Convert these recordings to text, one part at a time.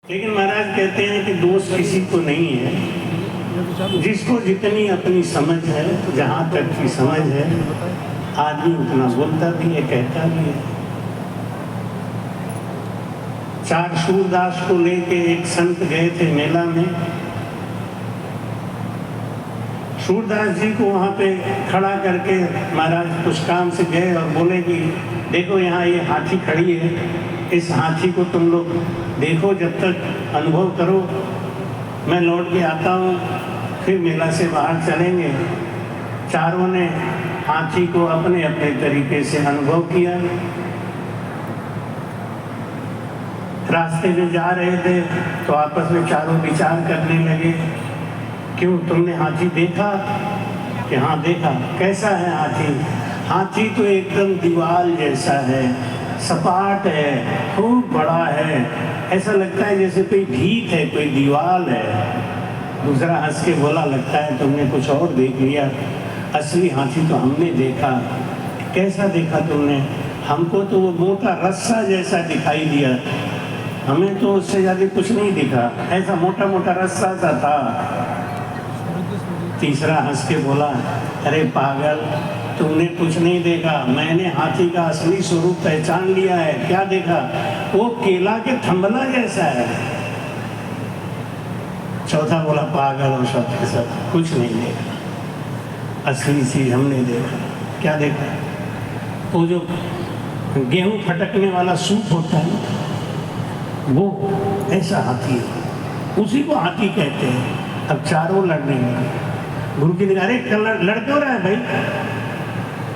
लेकिन महाराज कहते हैं कि दोष किसी को नहीं है, जिसको जितनी अपनी समझ है, जहाँ तक की समझ है, आदमी उतना बोलता भी है, कहता भी है। चार सूरदास को लेके एक संत गए थे मेला में। सूरदास जी को वहाँ पे खड़ा करके महाराज कुछ काम से गए और बोले कि देखो यहाँ ये हाथी खड़ी है, इस हाथी को तुम लोग देखो, जब तक अनुभव करो, मैं लौट के आता हूँ, फिर मेला से बाहर चलेंगे। चारों ने हाथी को अपने अपने तरीके से अनुभव किया। रास्ते में जा रहे थे तो आपस में चारों विचार करने लगे, क्यों तुमने हाथी देखा? कि हाँ देखा। कैसा है हाथी? हाथी तो एकदम दीवार जैसा है, सपाट है, खूब बड़ा है, ऐसा लगता है जैसे कोई भीत है, कोई दीवार है। दूसरा हंस के बोला, लगता है तुमने कुछ और देख लिया, असली हाथी तो हमने देखा। कैसा देखा तुमने? हमको तो वो मोटा रस्सा जैसा दिखाई दिया, हमें तो उससे ज़्यादा कुछ नहीं दिखा, ऐसा मोटा मोटा रस्सा सा था। तीसरा हंस के बोला, अरे पागल, तुमने कुछ नहीं देखा, मैंने हाथी का असली स्वरूप पहचान लिया है। क्या देखा? वो केला के थंबला जैसा है। चौथा बोला, पागल और सब के सब कुछ नहीं देखा, असली चीज हमने देखा। क्या देखा? वो जो गेहूं फटकने वाला सूप होता है, वो ऐसा हाथी है, उसी को हाथी कहते हैं। अब चारों लड़ने लगे। गुरु जी ने कहा, अरे लड़ क्यों रहा है भाई?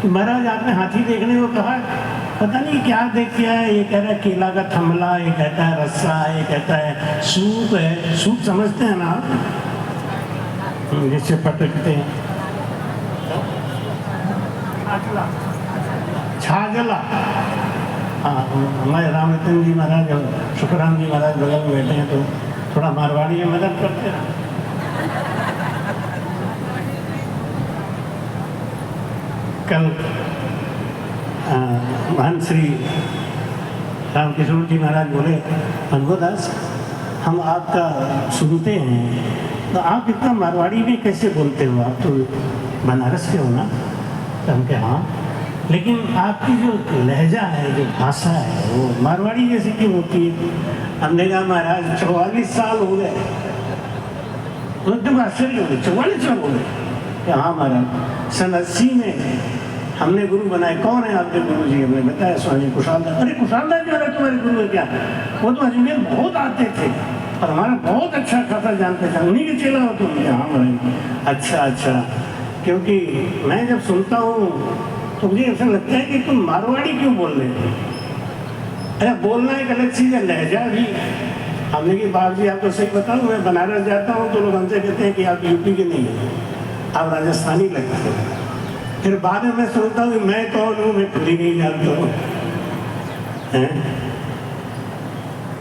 महाराज आपने हाथी देखने को कहा, पता नहीं क्या देख किया है। ये कह रहा है केला का थंबला, ये कहता है रस्सा, ये कहता है सूप है। सूप समझते हैं ना आप, जिससे पटकते हैं, छाजला। हाँ, हमारे रामरतन जी महाराज और सुखराम जी महाराज बगल में बैठे हैं, तो थोड़ा मारवाड़ी में मदद करते हैं। कल महान श्री रामकिशोर जी महाराज बोले, अनुभवदास, हम आपका सुनते हैं, तो आप इतना मारवाड़ी में कैसे बोलते हो? आप तो बनारस के हो ना? तो हम कहे हाँ, लेकिन आपकी जो लहजा है, जो भाषा है, वो मारवाड़ी जैसी क्यों होती है? हमने कहा महाराज 44 साल हो गए। एकदम आश्चर्य हो गए, 44 साल हो गए। हाँ महाराज, सन 80 में हमने गुरु बनाए। कौन है आपके गुरु जी? हमने बताया स्वामी कुशालदास। अरे कुशालदास जो है तुम्हारे गुरु है क्या? वो तो अजमेर बहुत आते थे और हमारा बहुत अच्छा खासा जानते थे, उन्हीं के चेला हो तुम? हाँ महाराज। अच्छा अच्छा, क्योंकि मैं जब सुनता हूँ तो मुझे ऐसा लगता है कि तुम मारवाड़ी क्यों बोल रहे हो? अरे बोलना एक अलग चीज़ है, लहजा भी। हमने कि बाप जी आपको सही बताऊँ, मैं बनारस जाता हूँ तो लोग हमसे कहते हैं कि आप यूपी के नहीं हैं, आप राजस्थानी लगते हो। फिर बाद में मैं सोचता हूँ कि मैं कौन हूँ, मैं खुद ही नहीं जानता हूँ।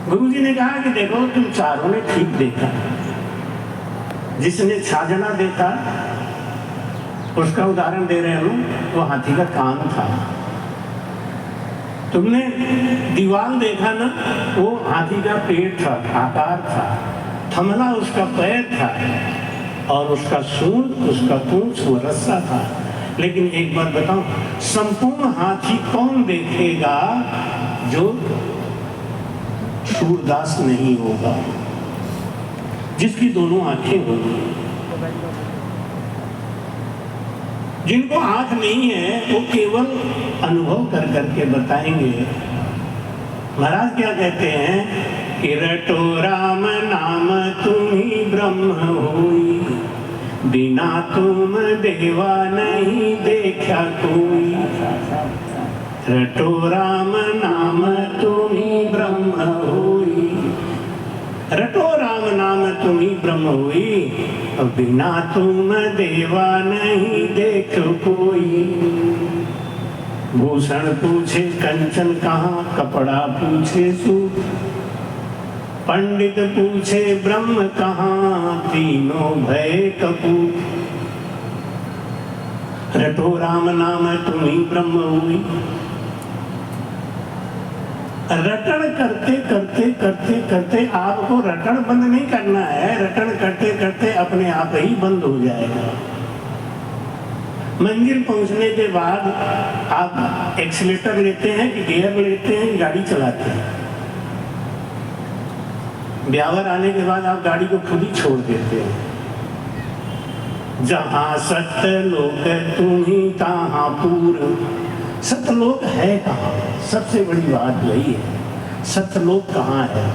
गुरु जी ने कहा कि देखो, तुम चारों ने ठीक देखा। जिसने छाजना देखा, उसका उदाहरण दे रहे हम, वो हाथी का कान था। तुमने दीवार देखा ना, वो हाथी का पेट था, आकार था। थमला उसका पैर था और उसका सूंड, उसका पूंछ, वो रस्सा था। लेकिन एक बात बताऊं, संपूर्ण हाथी कौन देखेगा जो सूरदास नहीं होगा, जिसकी दोनों आंखें होंगी। जिनको आंख नहीं है वो केवल अनुभव कर करके बताएंगे। महाराज क्या कहते हैं कि रटो राम नाम तुम ही ब्रह्म होई, बिना तुम देवा नहीं देखा कोई। रटो राम नाम तुम ही ब्रह्म होई, रटो राम नाम तुम ही ब्रह्म होई, बिना तुम देवा नहीं देखो कोई। भूषण पूछे कंचन कहाँ, कपड़ा पूछे सूट, पंडित पूछे ब्रह्म कहाँ, तीनों भय कपूर। रटो राम नाम तुम ही ब्रह्म हुई, रटण करते करते करते करते आपको रटण बंद नहीं करना है, रटण करते करते अपने आप ही बंद हो जाएगा। मंजिल पहुंचने के बाद आप एक्सीलेटर लेते हैं कि गियर लेते हैं, गाड़ी चलाते हैं। ब्यावर आने के बाद आप गाड़ी को खुद ही छोड़ देते हैं। जहां सत्यलोक तुम्ही तहां पूर। सत्यलोक है कहाँ? सबसे बड़ी बात यही है, सत्यलोक कहाँ है?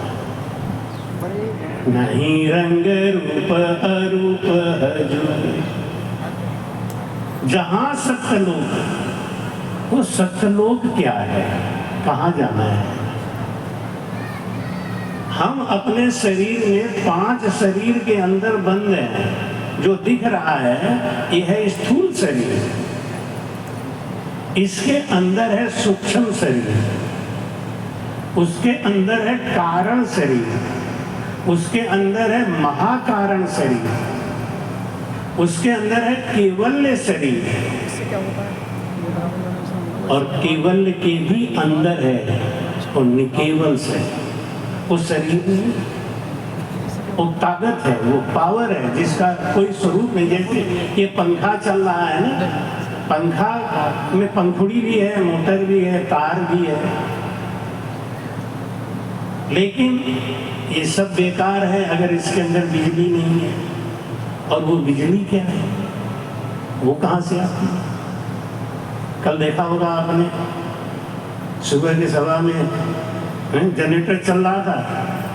नहीं रंग रूप अरूप हजूर। जहां सत्यलोक, वो सत्यलोक क्या है? कहाँ जाना है? हम अपने शरीर में 5 शरीर के अंदर बंद हैं। जो दिख रहा है यह है स्थूल शरीर, इसके अंदर है सूक्ष्म शरीर, उसके अंदर है कारण शरीर, उसके अंदर है महाकारण शरीर, उसके अंदर है केवल्य शरीर, और केवल्य के भी अंदर है और निकेवल शरीर। उस शरीर में वो ताकत है, वो पावर है जिसका कोई स्वरूप नहीं। जैसे ये पंखा चल रहा है ना, पंखा में पंखुड़ी भी है, मोटर भी है, तार भी है, लेकिन ये सब बेकार है अगर इसके अंदर बिजली नहीं है। और वो बिजली क्या है? वो कहाँ से आती है? कल देखा होगा आपने, सुबह के सभा में जनरेटर चल रहा था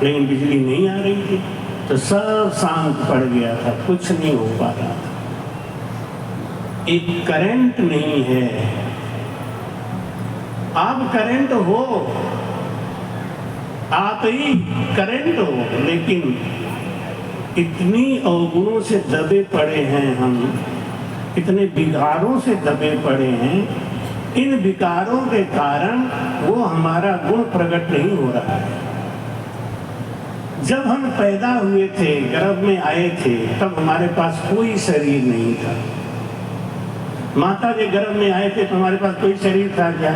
लेकिन बिजली नहीं आ रही थी, तो सब शांत पड़ गया था, कुछ नहीं हो पा रहा था। एक करंट नहीं है। आप करंट हो, आप ही करंट हो, लेकिन इतनी अवगुणों से दबे पड़े हैं हम, इतने विकारों से दबे पड़े हैं। इन विकारों के कारण वो हमारा गुण प्रकट नहीं हो रहा है। जब हम पैदा हुए थे, गर्भ में आए थे, तब हमारे पास कोई शरीर नहीं था। माता के गर्भ में आए थे तो हमारे पास कोई शरीर था क्या?